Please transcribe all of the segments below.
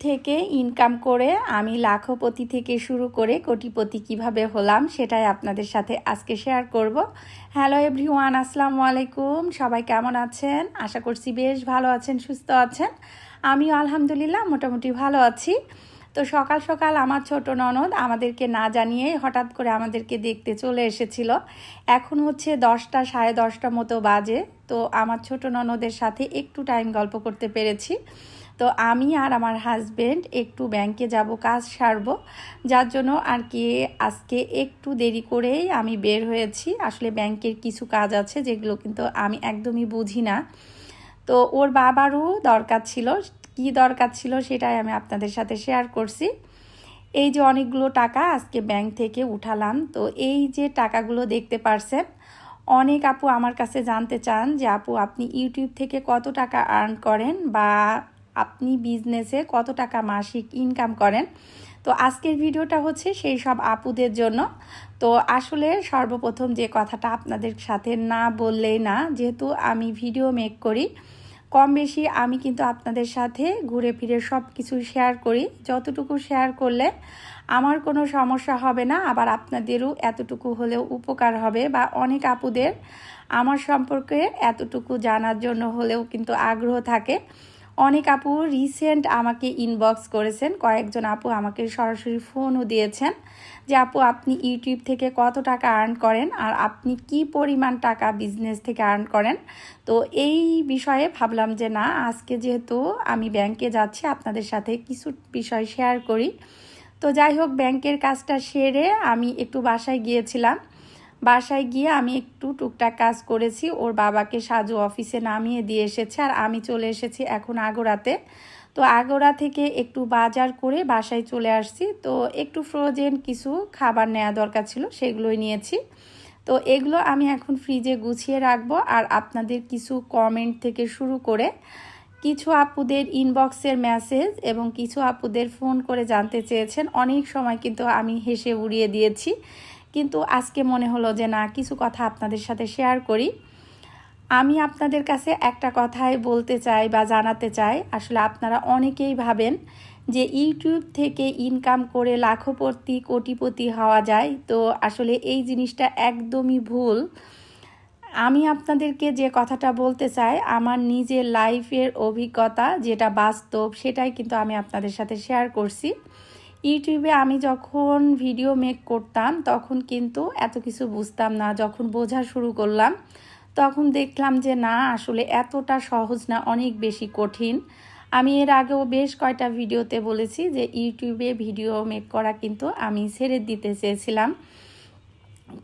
থেকে ইনকাম করে আমি লাখপতি থেকে শুরু করে কোটিপতি কিভাবে হলাম সেটাই আপনাদের সাথে আজকে শেয়ার করব। হ্যালো এভরিওয়ান, আসসালামু আলাইকুম। সবাই কেমন আছেন? আশা করছি বেশ ভালো আছেন, সুস্থ আছেন। আমিও আলহামদুলিল্লাহ মোটামুটি ভালো আছি। তো সকাল সকাল আমার ছোট ননদ আমাদেরকে না জানিয়ে হঠাৎ করে আমাদেরকে দেখতে চলে এসেছিল। এখন হচ্ছে 10টা, সাড়ে 10টা মতো বাজে। তো আমার ছোট ননদের সাথে একটু টাইম গল্প করতে পেরেছি। তো আমি আর আমার হাজবেন্ড একটু ব্যাংকে যাব, কাজ সারবো, যার জন্য আর কি আজকে একটু দেরি করেই আমি বের হয়েছি। আসলে ব্যাংকের কিছু কাজ আছে যেগুলো কিন্তু আমি একদমই বুঝি না। তো ওর বাবারও দরকার ছিল, কি দরকার ছিল সেটাই আমি আপনাদের সাথে শেয়ার করছি। এই যে অনেকগুলো টাকা আজকে ব্যাংক থেকে উঠালাম। তো এই যে টাকাগুলো দেখতে পারছেন, অনেক আপু আমার কাছে জানতে চান যে আপু আপনি ইউটিউব থেকে কত টাকা আর্ন করেন বা আপনি বিজনেসে কত টাকা মাসিক ইনকাম করেন। তো আজকের ভিডিওটা হচ্ছে সেই সব আপুদের জন্য। তো আসলে সর্বপ্রথম যে কথাটা আপনাদের সাথে না বললেই না, যেহেতু আমি ভিডিও মেক করি, কম বেশি আমি কিন্তু আপনাদের সাথে ঘুরে ফিরে সব কিছু শেয়ার করি। যতটুকু শেয়ার করলে আমার কোনো সমস্যা হবে না, আবার আপনাদেরও এতটুকু হলেও উপকার হবে, বা অনেক আপুদের আমার সম্পর্কে এতটুকু জানার জন্য হলেও কিন্তু আগ্রহ থাকে। অনেক আপু রিসেন্ট আমাকে ইনবক্স করেছেন, কয়েকজন আপু আমাকে সরাসরি ফোনও দিয়েছেন যে আপু আপনি ইউটিউব থেকে কত টাকা আর্ন করেন আর আপনি কি পরিমাণ টাকা বিজনেস থেকে আর্ন করেন। তো এই বিষয়ে ভাবলাম যে না, আজকে যেহেতু আমি ব্যাংকে যাচ্ছি আপনাদের সাথে কিছু বিষয় শেয়ার করি। তো যাই হোক, ব্যাংকের কাজটা সেরে আমি একটু বাসায় গিয়েছিলাম। বাসায় গিয়ে আমি একটু টুকটাক কাজ করেছি। ওর বাবাকে সাজু অফিসে নামিয়ে দিয়ে এসেছে আর আমি চলে এসেছি এখন আগোড়াতে। তো আগোড়া থেকে একটু বাজার করে বাসায় চলে আসছি। তো একটু ফ্রোজেন কিছু খাবার নেওয়া দরকার ছিল, সেগুলোই নিয়েছি। তো এগুলো আমি এখন ফ্রিজে গুছিয়ে রাখবো। আর আপনাদের কিছু কমেন্ট থেকে শুরু করে কিছু আপুদের ইনবক্সের মেসেজ এবং কিছু আপুদের ফোন করে জানতে চেয়েছেন, অনেক সময় কিন্তু আমি হেসে উড়িয়ে দিয়েছি। কিন্তু আজকে মনে হলো যে না, কিছু কথা আপনাদের সাথে শেয়ার করি। আমি আপনাদের কাছে একটা কথাই বলতে চাই বা জানাতে চাই, আসলে আপনারা অনেকেই ভাবেন যে ইউটিউব থেকে ইনকাম করে লাখপতি কোটিপতি হওয়া যায়। তো আসলে এই জিনিসটা একদমই ভুল। আমি আপনাদেরকে যে কথাটা বলতে চাই, আমার নিজের লাইফের অভিজ্ঞতা যেটা বাস্তব, সেটাই কিন্তু আমি আপনাদের সাথে শেয়ার করছি। ইউটিউবে আমি যখন ভিডিও মেক করতাম তখন কিন্তু এত কিছু বুঝতাম না। যখন বোঝা শুরু করলাম তখন দেখলাম যে না, আসলে এতটা সহজ না, অনেক বেশি কঠিন। আমি এর আগেও বেশ কয়টা ভিডিওতে বলেছি যে ইউটিউবে ভিডিও মেক করা কিন্তু আমি ছেড়ে দিতে চেয়েছিলাম।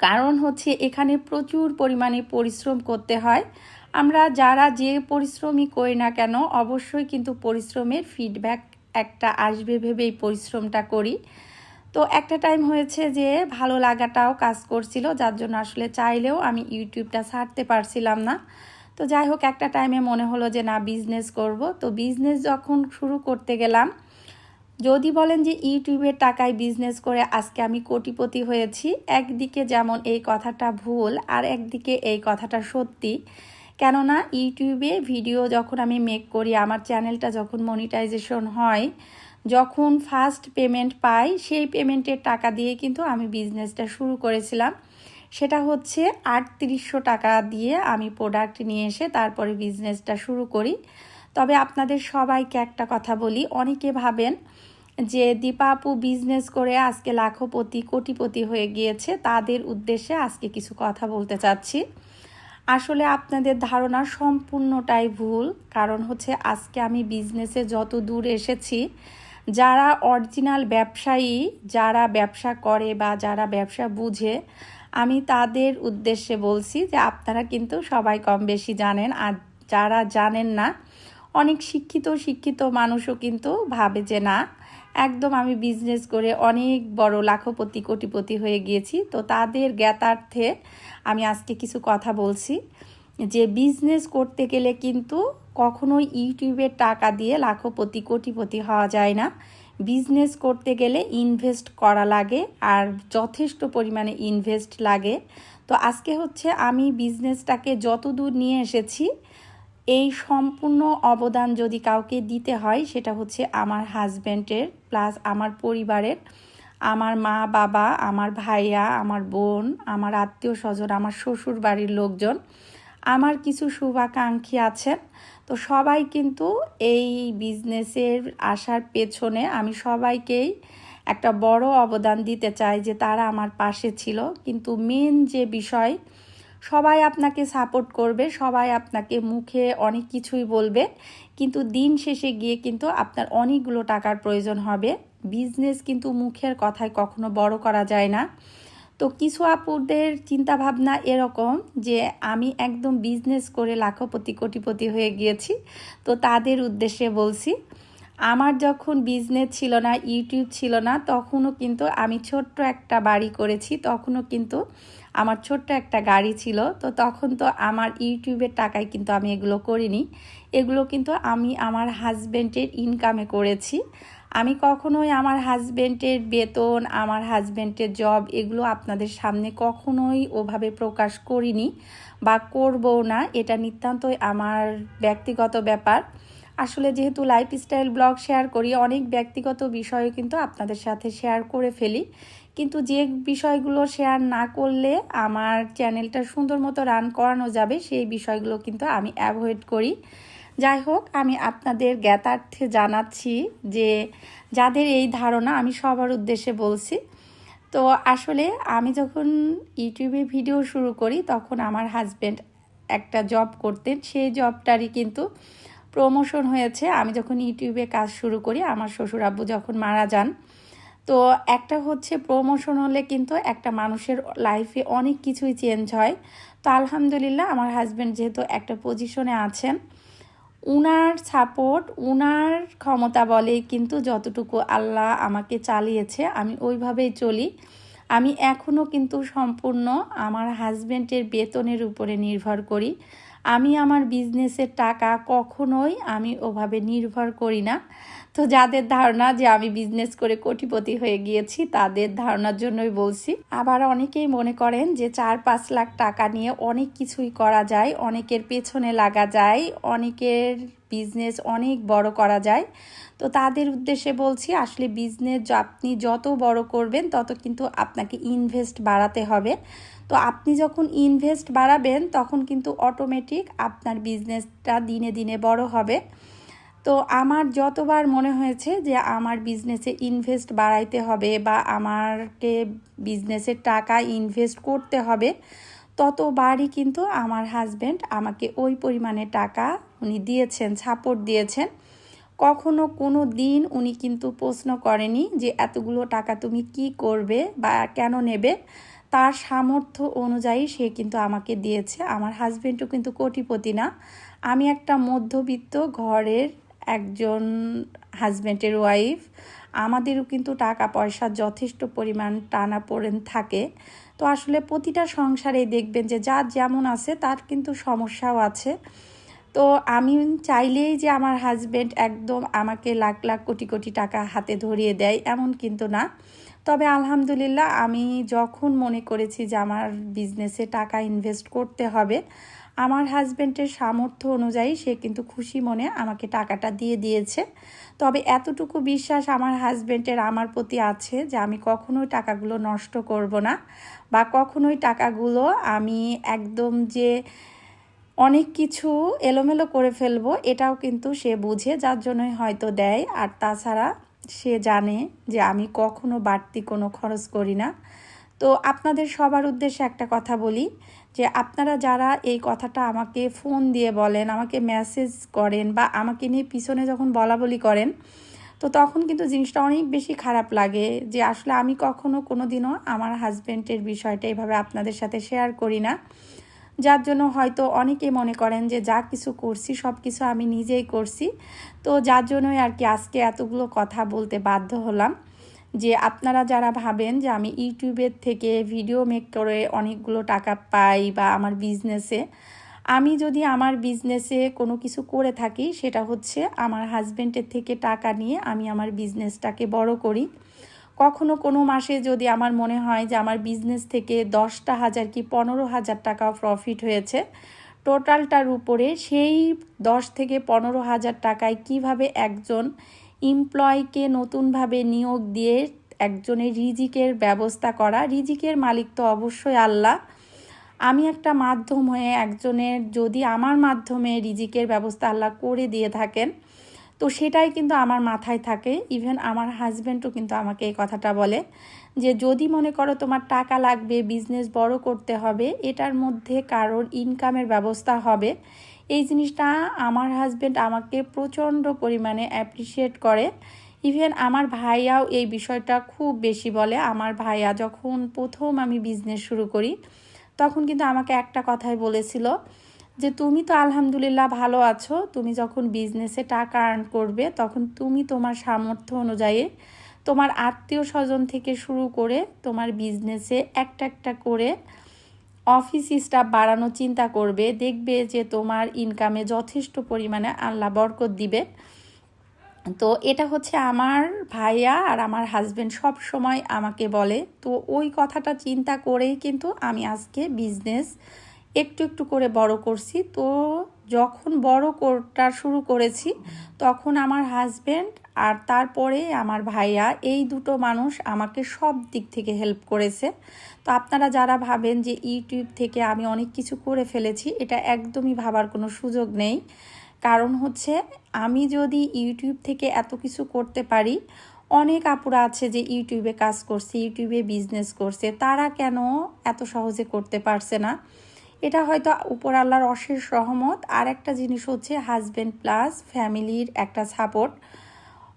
কারণ হচ্ছে এখানে প্রচুর পরিমাণে পরিশ্রম করতে হয়। আমরা যারা যে পরিশ্রমই করি না কেন, অবশ্যই কিন্তু পরিশ্রমের ফিডব্যাক একটা আসবে ভেবেই পরিশ্রমটা করি। তো একটা টাইম হয়েছে যে ভালো লাগাটাও কাজ করছিল, যার জন্য আসলে চাইলেও আমি ইউটিউবটা ছাড়তে পারছিলাম না। তো যাই হোক, একটা টাইমে মনে হলো যে না, বিজনেস করব। তো বিজনেস যখন শুরু করতে গেলাম, যদি বলেন যে ইউটিউবের টাকায় বিজনেস করে আজকে আমি কোটিপতি হয়েছি, একদিকে যেমন এই কথাটা ভুল আর একদিকে এই কথাটা সত্যি। কেননা ইউটিউবে ভিডিও যখন আমি মেক করি, আমার চ্যানেলটা যখন মনিটাইজেশন হয়, যখন ফার্স্ট পেমেন্ট পাই, সেই পেমেন্টের টাকা দিয়ে কিন্তু আমি বিজনেসটা শুরু করেছিলাম। সেটা হচ্ছে 3800 টাকা দিয়ে আমি প্রোডাক্ট নিয়ে এসে তারপরে বিজনেসটা শুরু করি। তবে আপনাদের সবাইকে একটা কথা বলি, অনেকে ভাবেন যে দীপা আপু বিজনেস করে আজকে লাখপতি কোটিপতি হয়ে গিয়েছে, তাদের উদ্দেশ্যে আজকে কিছু কথা বলতে চাচ্ছি। আসলে আপনাদের ধারণা সম্পূর্ণটাই ভুল। কারণ হচ্ছে আজকে আমি বিজনেসে যত দূর এসেছি, যারা অরিজিনাল ব্যবসায়ী, যারা ব্যবসা করে বা যারা ব্যবসা বুঝে, আমি তাদের উদ্দেশ্যে বলছি যে আপনারা কিন্তু সবাই কম বেশি জানেন। আর যারা জানেন না, অনেক শিক্ষিত মানুষও কিন্তু ভাবে যে না, একদম আমি বিজনেস করে অনেক বড় লাখপতি কোটিপতি হয়ে গিয়েছি। তো তাদের জ্ঞাতার্থে আমি আজকে কিছু কথা বলছি যে বিজনেস করতে গেলে কিন্তু কখনোই ইউটিউবের টাকা দিয়ে লাখপতি কোটিপতি হওয়া যায় না। বিজনেস করতে গেলে ইনভেস্ট করা লাগে, আর যথেষ্ট পরিমাণে ইনভেস্ট লাগে। তো আজকে হচ্ছে আমি বিজনেসটাকে যত দূর নিয়ে এসেছি, এই সম্পূর্ণ অবদান যদি কাউকে দিতে হয় সেটা হচ্ছে আমার হাজব্যান্ডের, প্লাস আমার পরিবারের, আমার মা বাবা, আমার ভাইয়া, আমার বোন, আমার আত্মীয় স্বজন, আমার শ্বশুর বাড়ির লোকজন, আমার কিছু শুভাকাঙ্ক্ষী আছেন। তো সবাই কিন্তু এই বিজনেসের আসার পেছনে আমি সবাইকেই একটা বড় অবদান দিতে চাই যে তারা আমার পাশে ছিল। কিন্তু মেন যে বিষয়, সবাই আপনাকে সাপোর্ট করবে, সবাই আপনাকে মুখে অনেক কিছুই বলবে, কিন্তু দিন শেষে গিয়ে কিন্তু আপনার অনেকগুলো টাকার প্রয়োজন হবে। বিজনেস কিন্তু মুখের কথায় কখনো বড় করা যায় না। তো কিছু আপুদের চিন্তাভাবনা এরকম যে আমি একদম বিজনেস করে লাখপতি কোটিপতি হয়ে গিয়েছি। তো তাদের উদ্দেশ্যে বলছি, আমার যখন বিজনেস ছিল না, ইউটিউব ছিল না, তখনও কিন্তু আমি ছোট্ট একটা বাড়ি করেছি, তখনও কিন্তু আমার ছোট্ট একটা গাড়ি ছিল। তো তখন তো আমার ইউটিউবের টাকায় কিন্তু আমি এগুলো করিনি, এগুলো কিন্তু আমি আমার হাজব্যান্ডের ইনকামে করেছি। আমি কখনোই আমার হাজব্যান্ডের বেতন, আমার হাজব্যান্ডের জব, এগুলো আপনাদের সামনে কখনোই ওভাবে প্রকাশ করিনি বা করবও না। এটা নিতান্তই আমার ব্যক্তিগত ব্যাপার। আসলে যেহেতু লাইফস্টাইল ব্লগ শেয়ার করি, অনেক ব্যক্তিগত বিষয় কিন্তু আপনাদের সাথে শেয়ার করে ফেলি, কিন্তু যে বিষয়গুলো শেয়ার না করলে আমার চ্যানেলটা সুন্দর মতো রান করানো যাবে সেই বিষয়গুলো কিন্তু আমি অ্যাভয়েড করি। যাই হোক, আমি আপনাদের জ্ঞাতার্থে জানাচ্ছি যে যাদের এই ধারণা, আমি সবার উদ্দেশ্যে বলছি। তো আসলে আমি যখন ইউটিউবে ভিডিও শুরু করি তখন আমার হাজব্যান্ড একটা জব করতেন, সেই জবটারই কিন্তু প্রমোশন হয়েছে আমি যখন ইউটিউবে কাজ শুরু করি, আমার শ্বশুর আব্বু যখন মারা যান। তো একটা হচ্ছে প্রমোশন হলে কিন্তু একটা মানুষের লাইফে অনেক কিছুই চেঞ্জ হয়। তো আলহামদুলিল্লাহ আমার হাজব্যান্ড যেহেতু একটা পজিশনে আছেন, উনার সাপোর্ট, উনার ক্ষমতা বলে কিন্তু যতটুকু আল্লাহ আমাকে চালিয়েছে আমি ওইভাবেই চলি। আমি এখনও কিন্তু সম্পূর্ণ আমার হাজব্যান্ডের বেতনের উপরে নির্ভর করি। আমি আমার বিজনেসের টাকা কখনোই আমি ওভাবে নির্ভর করি না। তো যাদের ধারণা যে আমি বিজনেস করে কোটিপতি হয়ে গিয়েছি তাদের ধারণার জন্যই বলছি। আবার অনেকেই মনে করেন যে 4-5 লাখ টাকা নিয়ে অনেক কিছুই করা যায়, অনেকের পেছনে লাগা যায়, অনেকের বিজনেস অনেক বড় করা যায়। তো তাদের উদ্দেশ্যে বলছি, আসলে বিজনেস আপনি যত বড় করবেন তত কিন্তু আপনাকে ইনভেস্ট বাড়াতে হবে। তো আপনি যখন ইনভেস্ট বাড়াবেন তখন কিন্তু অটোমেটিক আপনার বিজনেসটা দিনে দিনে বড় হবে। তো আমার যতবার মনে হয়েছে যে আমার বিজনেসে ইনভেস্ট বাড়াইতে হবে বা আমাকে বিজনেসের টাকা ইনভেস্ট করতে হবে, ততবারই কিন্তু আমার হাজব্যান্ড আমাকে ওই পরিমাণে টাকা উনি দিয়েছেন, সাপোর্ট দিয়েছেন। কখনো কোনো দিন উনি কিন্তু প্রশ্ন করেনি যে এতগুলো টাকা তুমি কি করবে বা কেন নেবে। তার সামর্থ্য অনুযায়ী সে কিন্তু আমাকে দিয়েছে। আমার হাজব্যান্ডও কিন্তু কোটিপতি না, আমি একটা মধ্যবিত্ত ঘরের একজন হাজব্যান্ডের ওয়াইফ। আমাদেরও কিন্তু টাকা পয়সা যথেষ্ট পরিমাণ টানাপোড়েন থাকে। তো আসলে প্রতিটা সংসারে দেখবেন যে যার যেমন আছে তার কিন্তু সমস্যাও আছে। তো আমি চাইলেই যে আমার হাজব্যান্ড একদম আমাকে লাখ লাখ কোটি কোটি টাকা হাতে ধরিয়ে দেয় এমন কিন্তু না। তবে আলহামদুলিল্লাহ আমি যখন মনে করেছি যে আমার বিজনেসে টাকা ইনভেস্ট করতে হবে, আমার হাজব্যান্ডের সামর্থ্য অনুযায়ী সে কিন্তু খুশি মনে আমাকে টাকাটা দিয়ে দিয়েছে। তবে এতটুকু বিশ্বাস আমার হাজব্যান্ডের আমার প্রতি আছে যে আমি কখনোই টাকাগুলো নষ্ট করব না বা কখনোই টাকাগুলো আমি একদম যে অনেক কিছু এলোমেলো করে ফেলবো এটাও কিন্তু সে বুঝে, যার জন্যই হয়তো দেয়। আর তাছাড়া সে জানে যে আমি কখনো বাড়তি কোনো খরচ করি না। তো আপনাদের সবার উদ্দেশ্যে একটা কথা বলি যে আপনারা যারা এই কথাটা আমাকে ফোন দিয়ে বলেন, আমাকে মেসেজ করেন বা আমাকে নিয়ে পিছনে যখন বলাবলি করেন, তো তখন কিন্তু জিনিসটা অনেক বেশি খারাপ লাগে যে আসলে আমি কখনো কোনো দিনও আমার হাজব্যান্ডের বিষয়টা এভাবে আপনাদের সাথে শেয়ার করি না। যার জন্য হয়তো অনেকেই মনে করেন যে যা কিছু করছি সব কিছু আমি নিজেই করছি। তো যার জন্যই আর কি আজকে এতগুলো কথা বলতে বাধ্য হলাম যে আপনারা যারা ভাবেন যে আমি ইউটিউবের থেকে ভিডিও মেক করে অনেকগুলো টাকা পাই বা আমার বিজনেসে, আমি যদি আমার বিজনেসে কোনো কিছু করে থাকি সেটা হচ্ছে আমার হাজব্যান্ডের থেকে টাকা নিয়ে আমি আমার বিজনেসটাকে বড় করি। কখনো কোনো মাসে যদি আমার মনে হয় যে আমার বিজনেস থেকে 10,000 কি 15,000 টাকা প্রফিট হয়েছে, টোটালটার উপরে সেই 10 থেকে 15,000 টাকায় কিভাবে একজন এমপ্লয়িকে নতুনভাবে নিয়োগ দিয়ে একজনের রিজিকের ব্যবস্থা করা। রিজিকের মালিক তো অবশ্যই আল্লাহ। আমি একটা মাধ্যম হয়ে একজনের যদি আমার মাধ্যমে রিজিকের ব্যবস্থা আল্লাহ করে দিয়ে থাকেন, তো সেটাই কিন্তু আমার মাথায় থাকে। ইভেন আমার হাজব্যান্ডও কিন্তু আমাকে এই কথাটা বলে যে যদি মনে করো তোমার টাকা লাগবে, বিজনেস বড় করতে হবে, এটার মধ্যে কারোর ইনকামের ব্যবস্থা হবে, এই জিনিসটা আমার হাজব্যান্ড আমাকে প্রচণ্ড পরিমাণে অ্যাপ্রিসিয়েট করে। ইভেন আমার ভাইয়াও এই বিষয়টা খুব বেশি বলে। আমার ভাইয়া যখন প্রথম আমি বিজনেস শুরু করি তখন কিন্তু আমাকে একটা কথাই বলেছিল যে তুমি তো আলহামদুলিল্লাহ ভালো আছো, তুমি যখন বিজনেসে টাকা আর্ন করবে তখন তুমি তোমার সামর্থ্য অনুযায়ী তোমার আত্মীয় স্বজন থেকে শুরু করে তোমার বিজনেসে একটা একটা করে অফিস স্টাফ বাড়ানো চিন্তা করবে, দেখবে যে তোমার ইনকামে যথেষ্ট পরিমাণে আল্লাহ বরকত দিবে। তো এটা হচ্ছে আমার ভাইয়া আর আমার হাজব্যান্ড সব সময় আমাকে বলে। তো ওই কথাটা চিন্তা করেই কিন্তু আমি আজকে বিজনেস একটু একটু করে বড় করছি। তো যখন বড় করতে শুরু করেছি তখন আমার হাজব্যান্ড আর তারপরে আমার ভাইয়া, এই দুটো মানুষ আমাকে সব দিক থেকে হেল্প করেছে। তো আপনারা যারা ভাবেন যে ইউটিউব থেকে আমি অনেক কিছু করে ফেলেছি, এটা একদমই ভাবার কোনো সুযোগ নেই। কারণ হচ্ছে আমি যদি ইউটিউব থেকে এত কিছু করতে পারি, অনেক আপুরা আছে যে ইউটিউবে কাজ করছে, ইউটিউবে বিজনেস করছে, তারা কেন এত সহজে করতে পারছে না? এটা হয়তো উপর আল্লাহর অশেষ রহমত। আর একটা জিনিস হচ্ছে হাজব্যান্ড প্লাস ফ্যামিলির একটা সাপোর্ট।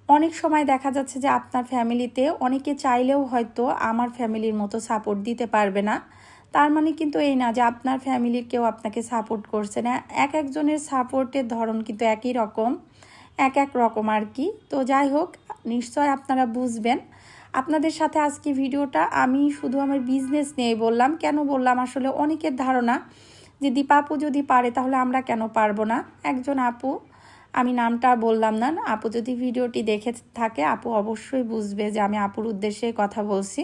অনেক সময় দেখা যাচ্ছে যে আপনার ফ্যামিলিতে অনেকে চাইলেও হয়তো আমার ফ্যামিলির মতো সাপোর্ট দিতে পারবে না। তার মানে কিন্তু এই না যে আপনার ফ্যামিলির কেউ আপনাকে সাপোর্ট করছে না। এক একজনের সাপোর্টের ধরন কিন্তু একই রকম, এক এক রকম আর কি। তো যাই হোক, নিশ্চয় আপনারা বুঝবেন। আপনাদের সাথে আজকে ভিডিওটা আমি শুধু আমার বিজনেস নিয়ে বললাম। কেন বললাম? আসলে অনেকের ধারণা যে দীপা আপু যদি পারে তাহলে আমরা কেন পারবো না। একজন আপু, আমি নামটা বললাম না, আপু যদি ভিডিওটি দেখে থাকে আপু অবশ্যই বুঝবে যে আমি আপুর উদ্দেশ্যে কথা বলছি।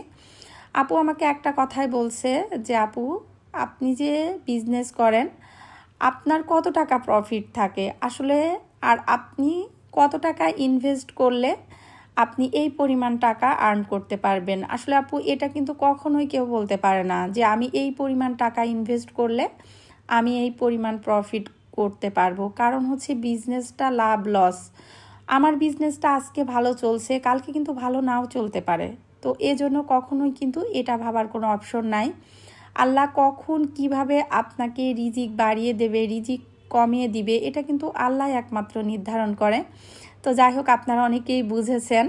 আপু আমাকে একটা কথাই বলছে যে আপু, আপনি যে বিজনেস করেন আপনার কত টাকা প্রফিট থাকে আসলে, আর আপনি কত টাকা ইনভেস্ট করলে আপনি এই পরিমাণ টাকা আর্ন করতে পারবেন। আসলে আপু এটা কিন্তু কখনোই কেউ বলতে পারে না যে আমি এই পরিমাণ টাকা ইনভেস্ট করলে আমি এই পরিমাণ প্রফিট করতে পারবো। কারণ হচ্ছে বিজনেসটা লাভ লস। আমার বিজনেসটা আজকে ভালো চলছে, কালকে কিন্তু ভালো নাও চলতে পারে। তো এজন্য কখনোই কিন্তু এটা ভাবার কোনো অপশন নাই। আল্লাহ কখন কিভাবে আপনাকে রিজিক বাড়িয়ে দেবে, রিজিক কমিয়ে দিবে, এটা কিন্তু আল্লাহ একমাত্র নির্ধারণ করে। তো যাই হোক, আপনারা অনেকেই বুঝেছেন।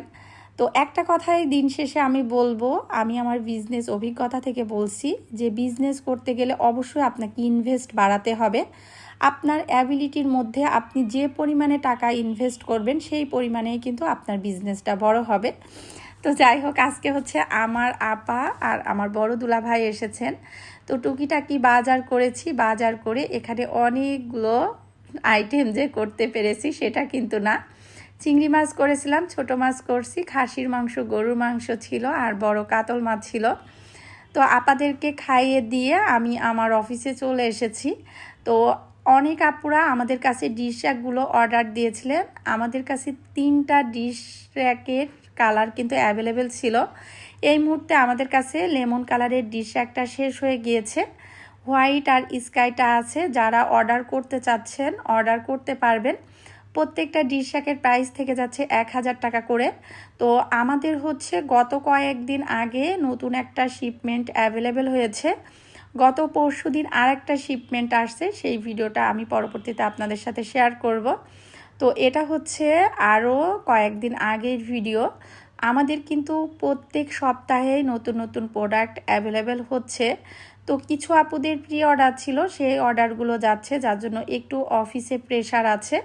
তো একটা কথাই দিন শেষে আমি বলবো, আমি আমার বিজনেস অভিজ্ঞতা থেকে বলছি যে বিজনেস করতে গেলে অবশ্যই আপনাকে ইনভেস্ট বাড়াতে হবে। আপনার অ্যাবিলিটির মধ্যে আপনি যে পরিমাণে টাকা ইনভেস্ট করবেন সেই পরিমাণেই কিন্তু আপনার বিজনেসটা বড় হবে। তো যাই হোক, আজকে হচ্ছে আমার আপা আর আমার বড় দুলাভাই এসেছেন। তো টুকিটাকি বাজার করেছি, বাজার করে এখানে অনেকগুলো আইটেম যে করতে পেরেছি সেটা কিন্তু না। চিংড়ি মাছ করেছিলাম, ছোট মাছ করছি, খাসির মাংস, গরুর মাংস ছিল, আর বড় কাতল মাছ ছিল। তো আপাদেরকে খাইয়ে দিয়ে আমি আমার অফিসে চলে এসেছি। তো অনেক আপুরা আমাদের কাছে ডিশ র্যাকগুলো অর্ডার দিয়েছিলেন। আমাদের কাছে 3টা ডিশ র্যাকের কালার কিন্তু অ্যাভেলেবেল ছিল। এই মুহূর্তে আমাদের কাছে লেমন কালারের ডিশ র্যাকটা শেষ হয়ে গিয়েছে, হোয়াইট আর স্কাইটা আছে। যারা অর্ডার করতে চাচ্ছেন অর্ডার করতে পারবেন। প্রত্যেকটা ডিশ র্যাকের প্রাইস থেকে যাচ্ছে 1000 টাকা করে। তো আমাদের হচ্ছে গত কয়েকদিন আগে নতুন একটা শিপমেন্ট অ্যাভেলেবেল হয়েছে। গত পরশুদিন আর একটা শিপমেন্ট আসছে, সেই ভিডিওটা আমি পরবর্তীতে আপনাদের সাথে শেয়ার করব। তো এটা হচ্ছে আরও কয়েকদিন আগের ভিডিও। আমাদের কিন্তু প্রত্যেক সপ্তাহেই নতুন নতুন প্রোডাক্ট অ্যাভেলেবেল হচ্ছে। তো কিছু আপুদের প্রি অর্ডার ছিল, সেই অর্ডারগুলো যাচ্ছে, যার জন্য একটু অফিসে প্রেশার আছে।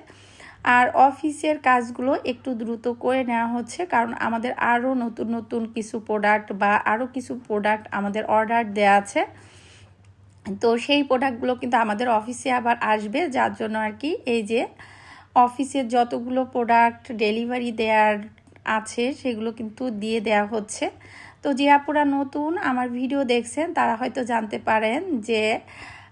আর অফিসের কাজগুলো একটু দ্রুত করে নেওয়া হচ্ছে, কারণ আমাদের আরও নতুন নতুন কিছু প্রোডাক্ট বা আরও কিছু প্রোডাক্ট আমাদের অর্ডার দেওয়া আছে। তো সেই প্রোডাক্টগুলো কিন্তু আমাদের অফিসে আবার আসবে, যার জন্য আর কি এই যে অফিসের যতগুলো প্রোডাক্ট ডেলিভারি দেওয়ার আছে সেগুলো কিন্তু দিয়ে দেওয়া হচ্ছে। তো যে আপুরা নতুন আমার ভিডিও দেখছেন তারা হয়তো জানতে পারেন যে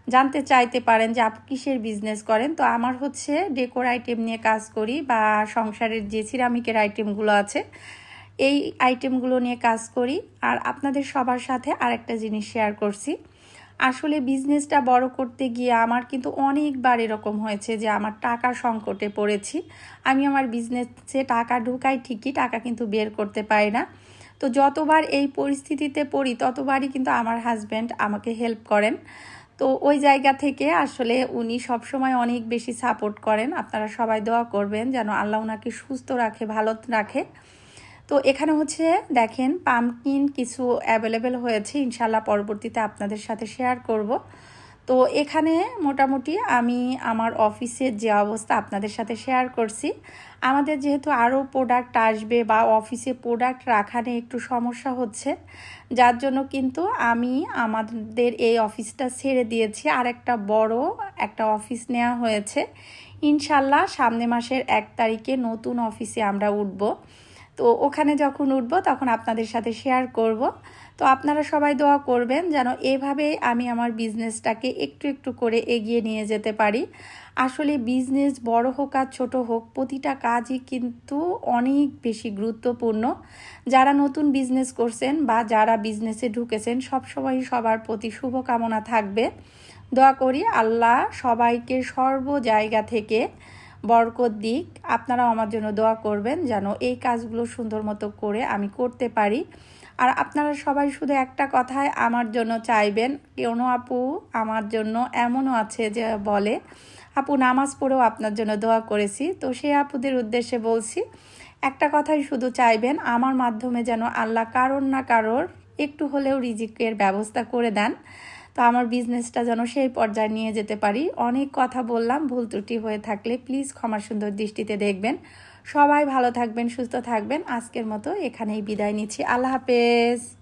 জানতে চাইতে পারেন যে আপু কিসের বিজনেস করেন। তো আমার হচ্ছে ডেকোর আইটেম নিয়ে কাজ করি, বা সংসারের যে সিরামিকের আইটেমগুলো আছে এই আইটেমগুলো নিয়ে কাজ করি। আর আপনাদের সবার সাথে আরেকটা জিনিস শেয়ার করছি। আসলে বিজনেসটা বড় করতে গিয়ে আমার কিন্তু অনেকবার এরকম হয়েছে যে আমার টাকা সংকটে পড়েছি। আমি আমার বিজনেসে টাকা ঢুকাই ঠিকই, টাকা কিন্তু বের করতে পারি না। তো যতবার এই পরিস্থিতিতে পড়ি ততবারই কিন্তু আমার হাজব্যান্ড আমাকে হেল্প করেন। তো ওই জায়গা থেকে আসলে উনি সবসময় অনেক বেশি সাপোর্ট করেন। আপনারা সবাই দোয়া করবেন যেন আল্লাহ ওনাকে সুস্থ রাখে, ভালো রাখে। তো এখানে হচ্ছে দেখেন পামকিন কিছু অ্যাভেলেবেল হয়েছে, ইনশাল্লাহ পরবর্তীতে আপনাদের সাথে শেয়ার করব। তো এখানে মোটামুটি আমি আমার অফিসের যে অবস্থা আপনাদের সাথে শেয়ার করছি। আমাদের যেহেতু আরও প্রোডাক্ট আসবে বা অফিসে প্রোডাক্ট রাখা নিয়ে একটু সমস্যা হচ্ছে, যার জন্য কিন্তু আমি আমাদের এই অফিসটা ছেড়ে দিয়েছি, আর একটা বড় একটা অফিস নেওয়া হয়েছে। ইনশাল্লাহ সামনে মাসের 1 তারিখে নতুন অফিসে আমরা উঠব। তো ওখানে যখন উঠব তখন আপনাদের সাথে শেয়ার করব। তো আপনারা সবাই দোয়া করবেন যেন এভাবেই আমি আমার বিজনেসটাকে একটু একটু করে এগিয়ে নিয়ে যেতে পারি। আসলে বিজনেস বড় হোক আর ছোট হোক, প্রতিটা কাজই কিন্তু অনেক বেশি গুরুত্বপূর্ণ। যারা নতুন বিজনেস করছেন বা যারা বিজনেসে ঢুকেছেন সবসময় সবার প্রতি শুভকামনা থাকবে। দোয়া করি আল্লাহ সবাইকে সর্ব জায়গা থেকে বরকত দিক। আপনারাও আমার জন্য দোয়া করবেন যেন এই কাজগুলো সুন্দর মতো করে আমি করতে পারি। আর আপনারা সবাই শুধু একটা কথাই আমার জন্য চাইবেন। কোনো আপু আমার জন্য এমনও আছে যে বলে আপু নামাজ পড়েও আপনার জন্য দোয়া করেছি। তো সেই আপুদের উদ্দেশ্যে বলছি একটা কথাই শুধু চাইবেন, আমার মাধ্যমে যেন আল্লাহ কারোর না কারোর একটু হলেও রিজিকের ব্যবস্থা করে দেন। তো আমার বিজনেসটা যেন সেই পর্যায়ে নিয়ে যেতে পারি। অনেক কথা বললাম, ভুল ত্রুটি হয়ে থাকলে প্লিজ ক্ষমার সুন্দর দৃষ্টিতে দেখবেন। সবাই ভালো থাকবেন, সুস্থ থাকবেন। আজকের মতো এখানেই বিদায় নিচ্ছি। আল্লাহ হাফেজ।